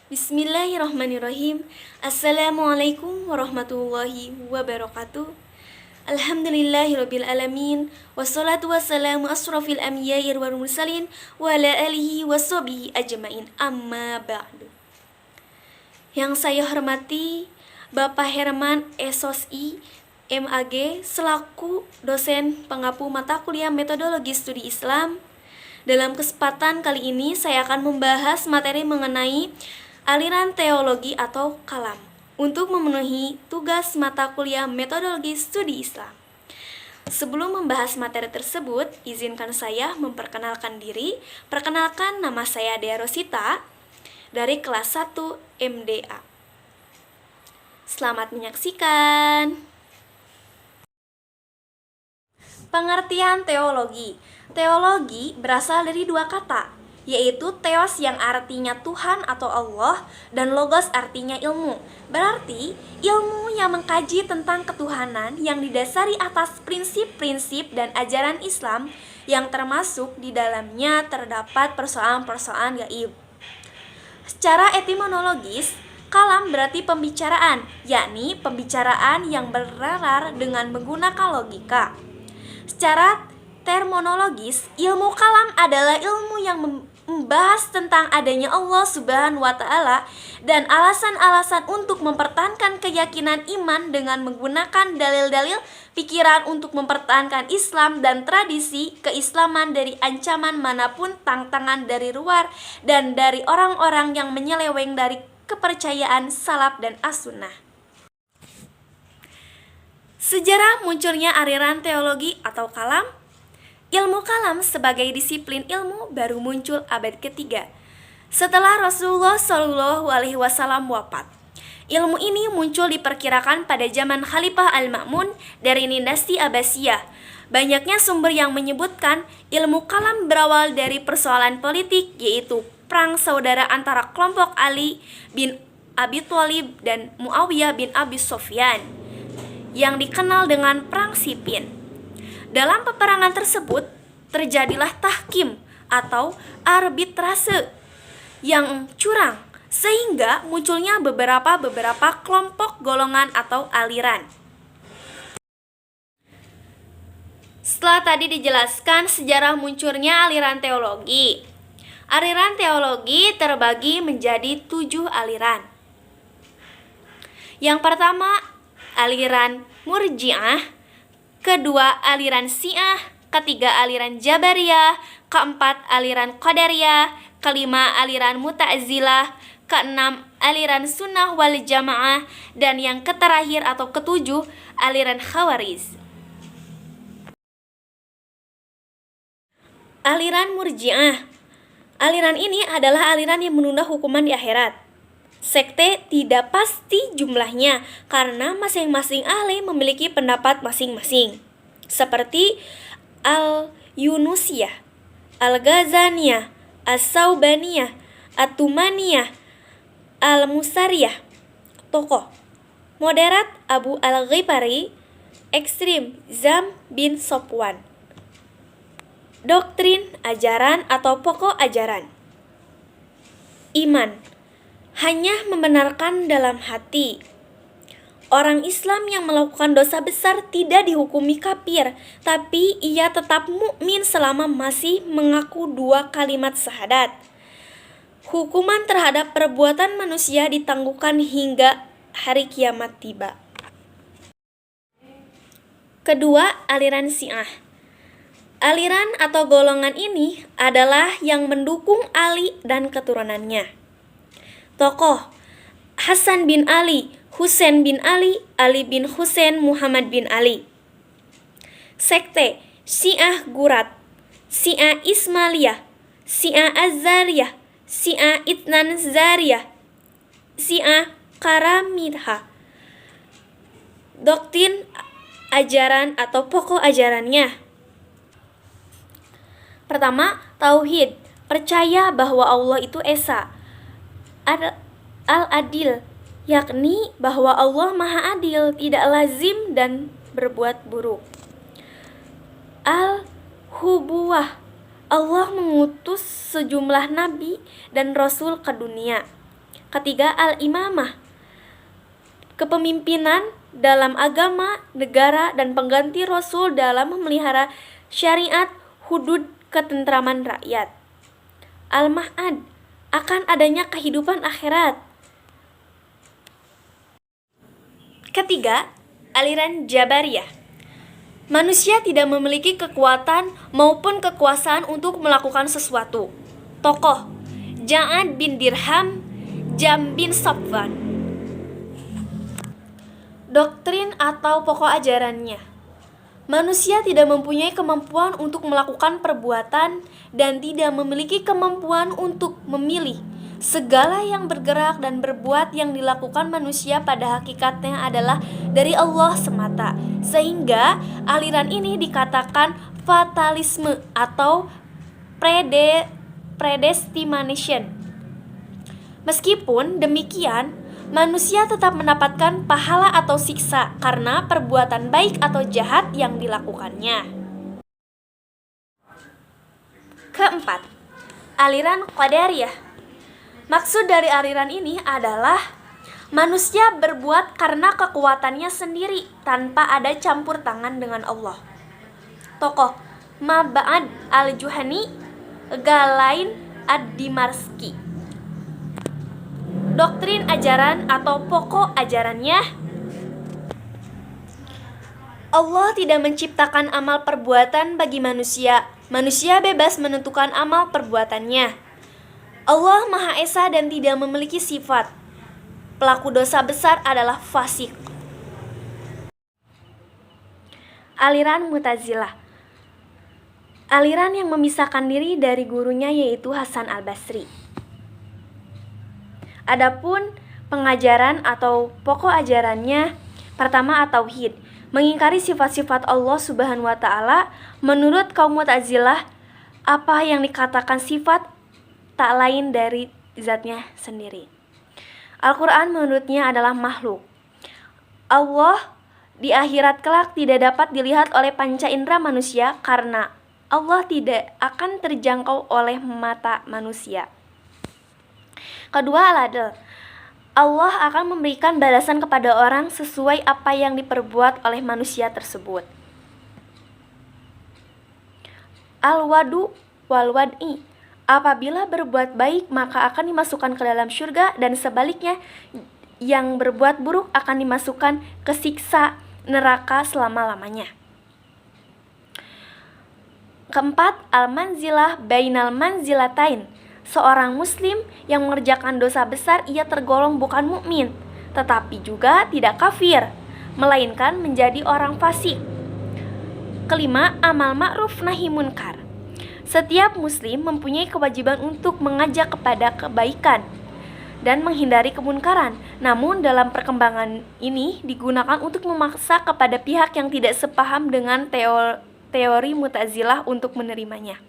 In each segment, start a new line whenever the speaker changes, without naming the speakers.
Bismillahirrahmanirrahim. Assalamualaikum warahmatullahi wabarakatuh. Alhamdulillahirabbil alamin. Wassalatu wassalamu asrofil anbiya'i wal mursalin wa ala alihi washabihi ajmain. Amma ba'du. Yang saya hormati Bapak Herman SOSI MAG selaku dosen pengampu mata kuliah Metodologi Studi Islam. Dalam kesempatan kali ini saya akan membahas materi mengenai aliran teologi atau kalam untuk memenuhi tugas mata kuliah Metodologi Studi Islam. Sebelum membahas materi tersebut, izinkan saya memperkenalkan diri. Perkenalkan, nama saya Dea Rosita dari kelas 1 MDA. Selamat menyaksikan. Pengertian teologi. Teologi berasal dari dua kata, yaitu theos yang artinya Tuhan atau Allah dan logos artinya ilmu. Berarti ilmu yang mengkaji tentang ketuhanan yang didasari atas prinsip-prinsip dan ajaran Islam yang termasuk di dalamnya terdapat persoalan-persoalan gaib. Secara etimologis, kalam berarti pembicaraan, yakni pembicaraan yang bernalar dengan menggunakan logika. Secara terminologis, ilmu kalam adalah ilmu yang membahas tentang adanya Allah Subhanahu wa Ta'ala dan alasan-alasan untuk mempertahankan keyakinan iman dengan menggunakan dalil-dalil pikiran untuk mempertahankan Islam dan tradisi keislaman dari ancaman manapun, tantangan dari luar dan dari orang-orang yang menyeleweng dari kepercayaan salaf dan as-sunnah. Sejarah munculnya aliran teologi atau kalam. Ilmu kalam sebagai disiplin ilmu baru muncul abad ketiga setelah Rasulullah SAW wafat. Ilmu ini muncul diperkirakan pada zaman Khalifah Al-Ma'mun dari dinasti Abbasiyah. Banyaknya sumber yang menyebutkan ilmu kalam berawal dari persoalan politik, yaitu perang saudara antara kelompok Ali bin Abi Thalib dan Muawiyah bin Abi Sufyan yang dikenal dengan Perang Siffin. Dalam peperangan tersebut, terjadilah tahkim atau arbitrase yang curang, sehingga munculnya beberapa kelompok golongan atau aliran. Setelah tadi dijelaskan sejarah munculnya aliran teologi. Aliran teologi terbagi menjadi 7 aliran. Yang pertama, aliran Murji'ah. Kedua, aliran Syiah. Ketiga, aliran Jabariyah. Keempat, aliran Qadariyah. Kelima, aliran Mu'tazilah. Keenam, aliran Sunnah wal Jamaah. Dan yang terakhir atau ketujuh, aliran Khawarij. Aliran Murji'ah. Aliran ini adalah aliran yang menunda hukuman di akhirat. Sekte tidak pasti jumlahnya karena masing-masing ahli memiliki pendapat masing-masing, seperti Al-Yunusiyah, Al-Ghazaniyah, As-Saubaniyah, At-Tumaniyah, Al-Musariyah. Tokoh moderat Abu Al-Ghifari, ekstrim Zam bin Sofwan. Doktrin, ajaran atau pokok ajaran. Iman hanya membenarkan dalam hati. Orang Islam yang melakukan dosa besar tidak dihukumi kafir, tapi ia tetap mukmin selama masih mengaku 2 kalimat syahadat. Hukuman terhadap perbuatan manusia ditangguhkan hingga hari kiamat tiba. Kedua, aliran Syiah. Aliran atau golongan ini adalah yang mendukung Ali dan keturunannya. Tokoh Hasan bin Ali, Husain bin Ali, Ali bin Husain, Muhammad bin Ali. Sekte Syiah Gurat, Syiah Ismailiyah, Syiah Az-Zariyah, Syiah Itnan Zariyah, Syiah Karamidha. Doktrin, ajaran atau pokok ajarannya. Pertama, tauhid, percaya bahwa Allah itu esa. Al-Adil, yakni bahwa Allah Maha Adil, tidak lazim dan berbuat buruk. Al-Hubuwah, Allah mengutus sejumlah nabi dan rasul ke dunia. Ketiga, al-imamah, kepemimpinan dalam agama, negara, dan pengganti Rasul dalam memelihara syariat, hudud, ketentraman rakyat. Al-ma'ad, akan adanya kehidupan akhirat. Ketiga, aliran Jabariyah. Manusia tidak memiliki kekuatan maupun kekuasaan untuk melakukan sesuatu. Tokoh Ja'ad bin Dirham, Jam bin Safwan. Doktrin atau pokok ajarannya. Manusia tidak mempunyai kemampuan untuk melakukan perbuatan dan tidak memiliki kemampuan untuk memilih. Segala yang bergerak dan berbuat yang dilakukan manusia pada hakikatnya adalah dari Allah semata. Sehingga aliran ini dikatakan fatalisme atau predestination. Meskipun demikian, manusia tetap mendapatkan pahala atau siksa karena perbuatan baik atau jahat yang dilakukannya. Keempat, aliran Qadariyah. Maksud dari aliran ini adalah manusia berbuat karena kekuatannya sendiri tanpa ada campur tangan dengan Allah. Tokoh Ma'bad al-Juhani, Galain ad-Dimarski. Doktrin ajaran atau pokok ajarannya, Allah tidak menciptakan amal perbuatan bagi manusia. Manusia bebas menentukan amal perbuatannya. Allah Maha Esa dan tidak memiliki sifat. Pelaku dosa besar adalah fasik. Aliran Mu'tazilah. Aliran yang memisahkan diri dari gurunya yaitu Hasan al-Basri. Adapun pengajaran atau pokok ajarannya, pertama at-tauhid, mengingkari sifat-sifat Allah Subhanahu wa taala. Menurut kaum Mu'tazilah, apa yang dikatakan sifat tak lain dari zatnya sendiri. Al-Quran menurutnya adalah makhluk. Allah di akhirat kelak tidak dapat dilihat oleh panca indera manusia karena Allah tidak akan terjangkau oleh mata manusia. Kedua, al-adl. Allah akan memberikan balasan kepada orang sesuai apa yang diperbuat oleh manusia tersebut. Al-wadu wal-wad'i. Apabila berbuat baik maka akan dimasukkan ke dalam syurga dan sebaliknya yang berbuat buruk akan dimasukkan ke siksa neraka selama-lamanya. Keempat, al-manzilah bainal manzilatain. Seorang muslim yang mengerjakan dosa besar ia tergolong bukan mukmin, tetapi juga tidak kafir, melainkan menjadi orang fasik. Kelima, amal ma'ruf nahi munkar. Setiap muslim mempunyai kewajiban untuk mengajak kepada kebaikan dan menghindari kemunkaran. Namun dalam perkembangan ini digunakan untuk memaksa kepada pihak yang tidak sepaham dengan teori Mu'tazilah untuk menerimanya.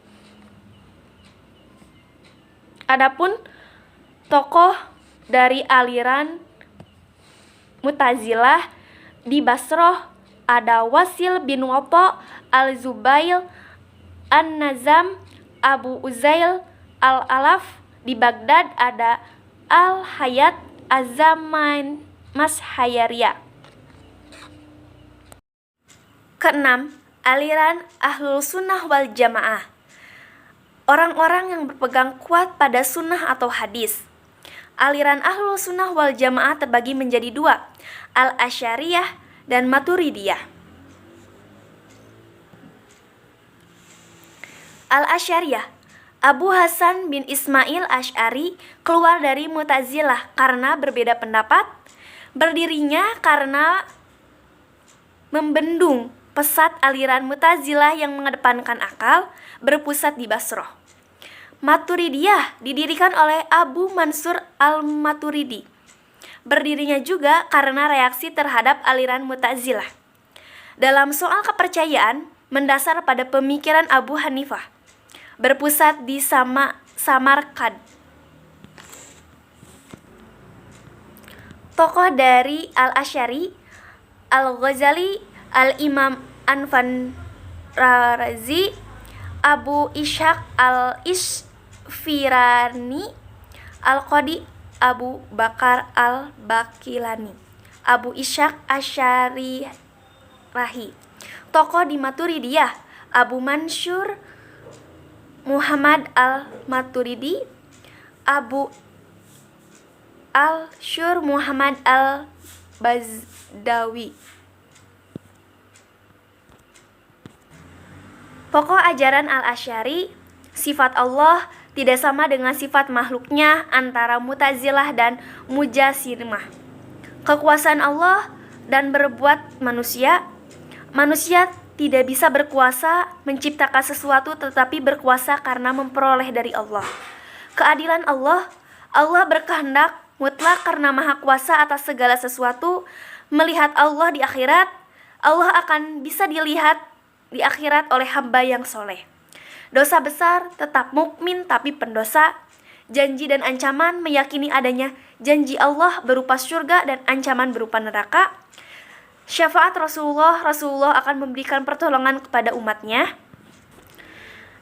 Adapun tokoh dari aliran Mu'tazilah di Basroh ada Wasil bin Watta, Al-Zubail, An-Nazam, Abu Uzail, Al-Alaf. Di Baghdad ada Al-Hayat, Az-Zaman, Mashayariya. Keenam, aliran Ahlul Sunnah wal Jamaah. Orang-orang yang berpegang kuat pada sunnah atau hadis. Aliran Ahlul Sunnah wal Jamaah terbagi menjadi dua, Al-Asy'ariyah dan Maturidiyah. Al-Asy'ariyah, Abu Hasan bin Ismail Asy'ari keluar dari Mu'tazilah karena berbeda pendapat. Berdirinya karena membendung pesat aliran Mu'tazilah yang mengedepankan akal, berpusat di Basroh. Maturidiyah didirikan oleh Abu Mansur al-Maturidi. Berdirinya juga karena reaksi terhadap aliran Mu'tazilah. Dalam soal kepercayaan, mendasar pada pemikiran Abu Hanifah. Berpusat di Samarkand. Tokoh dari Al-Asy'ari, Al-Ghazali, Al-Imam An-Razi, Abu Ishaq Al-Isfirani, Al-Qadi Abu Bakar al-Bakilani, Abu Ishaq Asy'ari. Tokoh di Maturidiyah, Abu Mansur Muhammad al-Maturidi, Abu al-Syur Muhammad al-Bazdawi. Pokok ajaran Al-Asy'ari, sifat Allah tidak sama dengan sifat makhluknya antara Mu'tazilah dan Mujassimah. Kekuasaan Allah dan berbuat manusia tidak bisa berkuasa menciptakan sesuatu tetapi berkuasa karena memperoleh dari Allah. Keadilan Allah berkehendak mutlak karena maha kuasa atas segala sesuatu. Melihat Allah di akhirat, Allah akan bisa dilihat di akhirat oleh hamba yang soleh. Dosa besar tetap mukmin tapi pendosa. Janji dan ancaman meyakini adanya janji Allah berupa surga dan ancaman berupa neraka. Syafaat Rasulullah akan memberikan pertolongan kepada umatnya.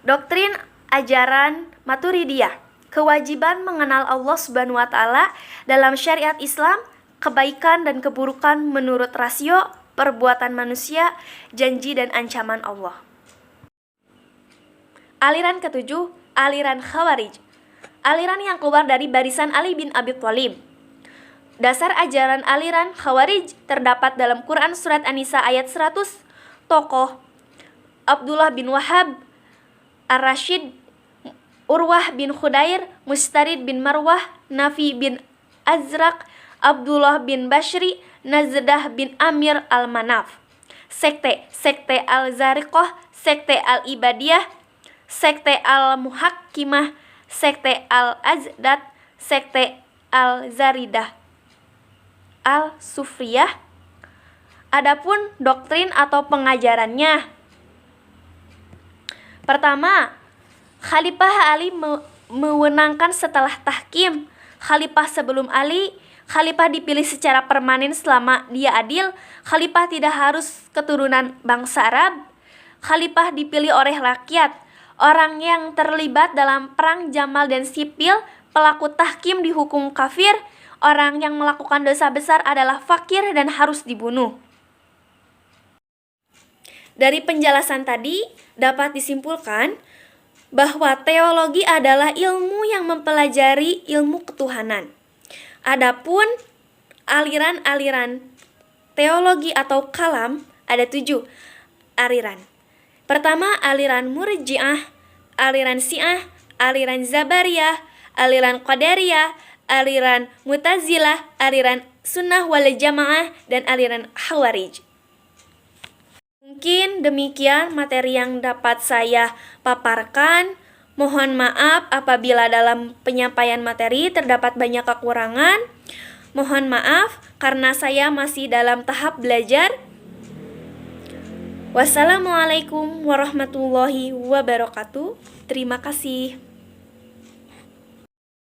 Doktrin ajaran Maturidiyah, kewajiban mengenal Allah Subhanahu wa taala dalam syariat Islam, kebaikan dan keburukan menurut rasio perbuatan manusia, janji dan ancaman Allah. Aliran ketujuh, aliran Khawarij. Aliran yang keluar dari barisan Ali bin Abi Thalib. Dasar ajaran aliran Khawarij terdapat dalam Quran Surat An-Nisa ayat 100. Tokoh Abdullah bin Wahab, Ar-Rasyid, Urwah bin Khudair, Mustarid bin Marwah, Nafi bin Azraq, Abdullah bin Bashri, Nazdah bin Amir al-Manaf. Sekte Al-Zariqah, Sekte Al-Ibadiyah, Sekte Al-Muhakkimah, Sekte Al-Azdat, Sekte Al-Zaridah, Al-Sufriyah. Adapun doktrin atau pengajarannya. Pertama, Khalifah Ali mewenangkan setelah tahkim. Khalifah sebelum Ali, Khalifah dipilih secara permanen selama dia adil. Khalifah tidak harus keturunan bangsa Arab. Khalifah dipilih oleh rakyat. Orang yang terlibat dalam perang Jamal dan Sipil, pelaku tahkim dihukum kafir. Orang yang melakukan dosa besar adalah fakir dan harus dibunuh. Dari penjelasan tadi dapat disimpulkan bahwa teologi adalah ilmu yang mempelajari ilmu ketuhanan. Adapun aliran-aliran teologi atau kalam ada 7 aliran. Pertama, aliran Murji'ah, aliran Syiah, aliran Zabariyah, aliran Qadariyah, aliran Mu'tazilah, aliran Sunnah wal Jamaah, dan aliran Khawarij. Mungkin demikian materi yang dapat saya paparkan. Mohon maaf apabila dalam penyampaian materi terdapat banyak kekurangan. Mohon maaf karena saya masih dalam tahap belajar. Wassalamualaikum warahmatullahi wabarakatuh. Terima kasih.